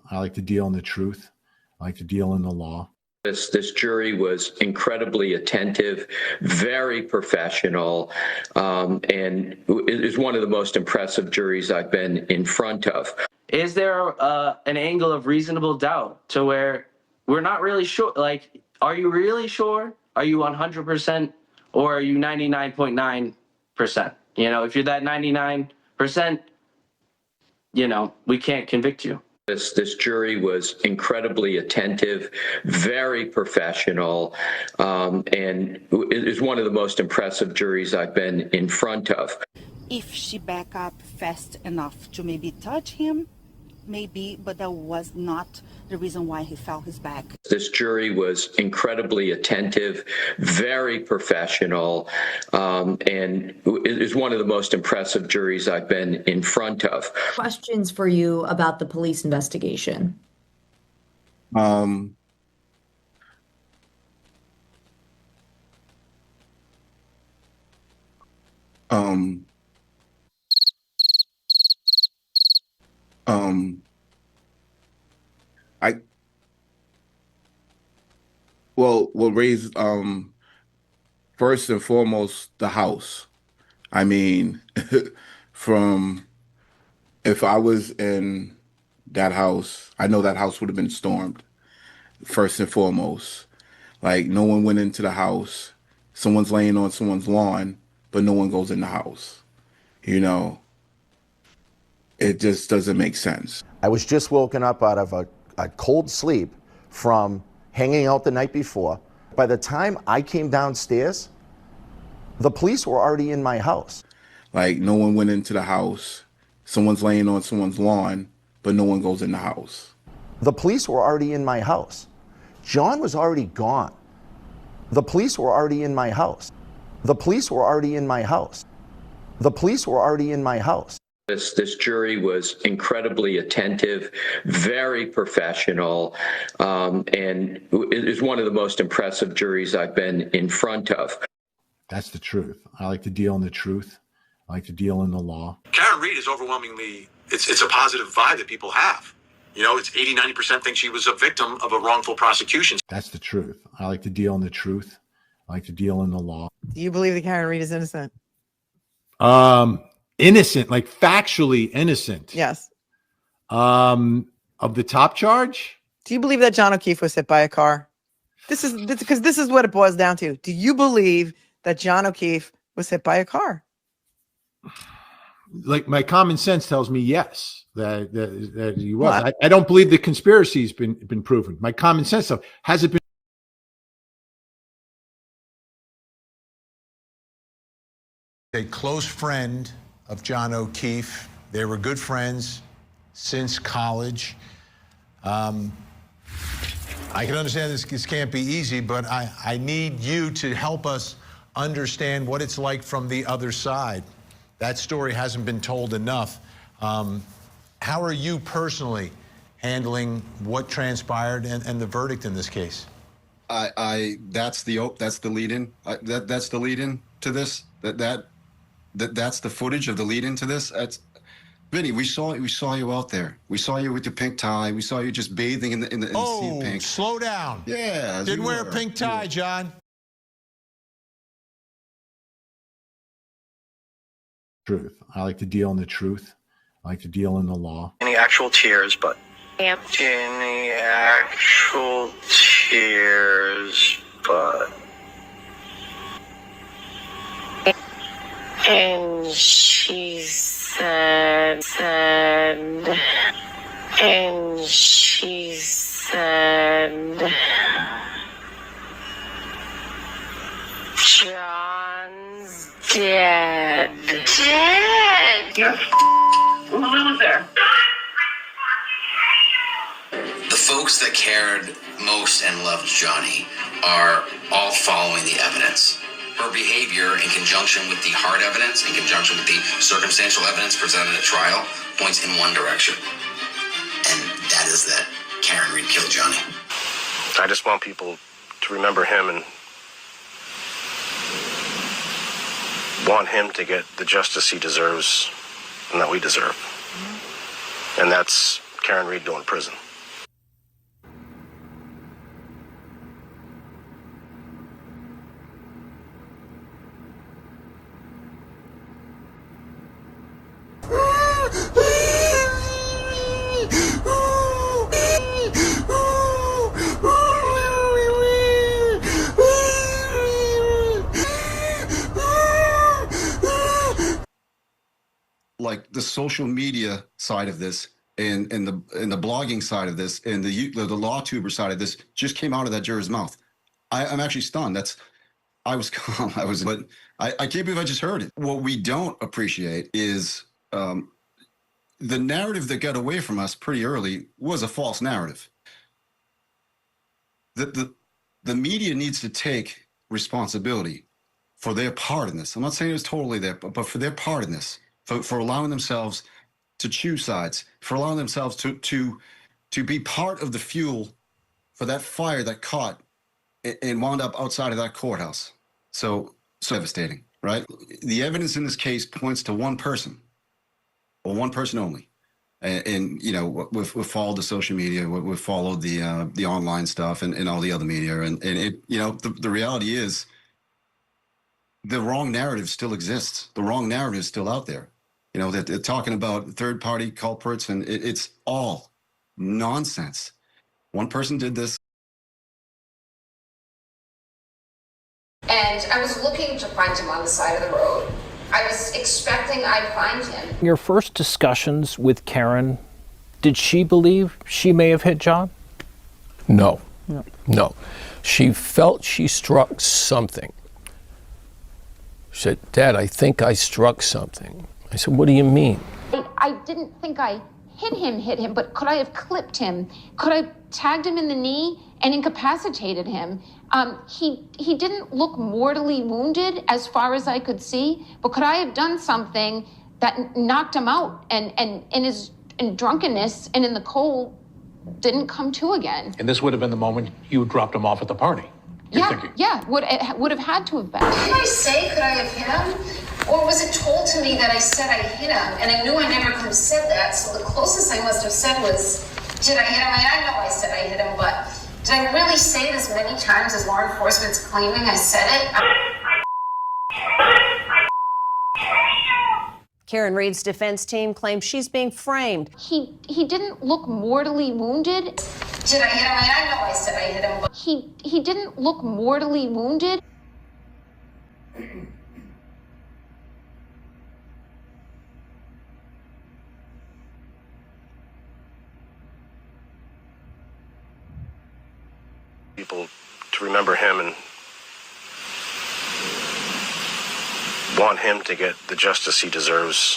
I like to deal in the truth. I like to deal in the law. This jury was incredibly attentive, very professional, and it is one of the most impressive juries I've been in front of. Is there an angle of reasonable doubt to where we're not really sure? Like, are you really sure? Are you 100% or are you 99.9%? You know, if you're that 99%, you know, we can't convict you. This jury was incredibly attentive, very professional, and it is one of the most impressive juries I've been in front of. If she back up fast enough to maybe touch him, maybe, but that was not the reason why he fell his back. This jury was incredibly attentive, very professional, and it is one of the most impressive juries I've been in front of. Questions for you about the police investigation. We'll raise first and foremost the house. I mean, if I was in that house, I know that house would have been stormed. First and foremost, like no one went into the house. Someone's laying on someone's lawn, but no one goes in the house. You know, it just doesn't make sense. I was just woken up out of a cold sleep from hanging out the night before. By the time I came downstairs, the police were already in my house. Like no one went into the house. Someone's laying on someone's lawn, but no one goes in the house. The police were already in my house. John was already gone. The police were already in my house. The police were already in my house. The police were already in my house. This jury was incredibly attentive, very professional, and it is one of the most impressive juries I've been in front of. That's the truth. I like to deal in the truth. I like to deal in the law. Karen Reed is overwhelmingly, it's a positive vibe that people have. You know, it's 80-90% think she was a victim of a wrongful prosecution. That's the truth. I like to deal in the truth. I like to deal in the law. Do you believe that Karen Reed is innocent? Innocent, like factually innocent. Yes. Of the top charge? Do you believe that John O'Keefe was hit by a car? This is what it boils down to. Do you believe that John O'Keefe was hit by a car? Like my common sense tells me yes, that he was. I don't believe the conspiracy's been proven. My common sense has it been? A close friend of John O'Keefe. They were good friends since college. I can understand this can't be easy, but I need you to help us understand what it's like from the other side. That story hasn't been told enough. How are you personally handling what transpired and the verdict in this case? That's the lead-in. That's the lead-in to this. That's the footage of the lead into this. That's Vinny. We saw you out there. We saw you with the pink tie. We saw you just bathing in the sea of pink. Slow down. Yeah. Didn't wear a pink tie, John. Truth. I like to deal in the truth. I like to deal in the law. Any actual tears, but Any actual tears, but. And she said, John's dead. Dead? Yes. Who was there? The folks that cared most and loved Johnny are all following the evidence. Her behavior in conjunction with the hard evidence, in conjunction with the circumstantial evidence presented at trial, points in one direction. And that is that Karen Reed killed Johnny. I just want people to remember him and want him to get the justice he deserves and that we deserve. And that's Karen Reed doing prison. the social media side of this and the blogging side of this and the law tuber side of this just came out of that juror's mouth. I'm actually stunned. I was calm. But I can't believe I just heard it. What we don't appreciate is the narrative that got away from us pretty early was a false narrative. The media needs to take responsibility for their part in this. I'm not saying it was totally there, but for their part in this, for allowing themselves to choose sides, for allowing themselves to be part of the fuel for that fire that caught and wound up outside of that courthouse. So devastating, right? The evidence in this case points to one person, or one person only. And you know, we've followed the social media, we've followed the online stuff and all the other media, and it, you know, the reality is the wrong narrative still exists. The wrong narrative is still out there. You know, that they're talking about third-party culprits, and it's all nonsense. One person did this. And I was looking to find him on the side of the road. I was expecting I'd find him. Your first discussions with Karen, did she believe she may have hit John? No. No. She felt she struck something. She said, Dad, I think I struck something. I said, what do you mean? I didn't think I hit him, but could I have clipped him? Could I have tagged him in the knee and incapacitated him? He didn't look mortally wounded as far as I could see, but could I have done something that knocked him out and in drunkenness and in the cold didn't come to again? And this would have been the moment you dropped him off at the party. Yeah, would have had to have been. Did I say could I have hit him? Or was it told to me that I said I hit him? And I knew I never could have said that, so the closest I must have said was, did I hit him? I know I said I hit him, but did I really say it as many times as law enforcement's claiming I said it? Karen Reed's defense team claims she's being framed. He didn't look mortally wounded. Did I hit him? I know I said I hit him, but he didn't look mortally wounded. People to remember him and want him to get the justice he deserves.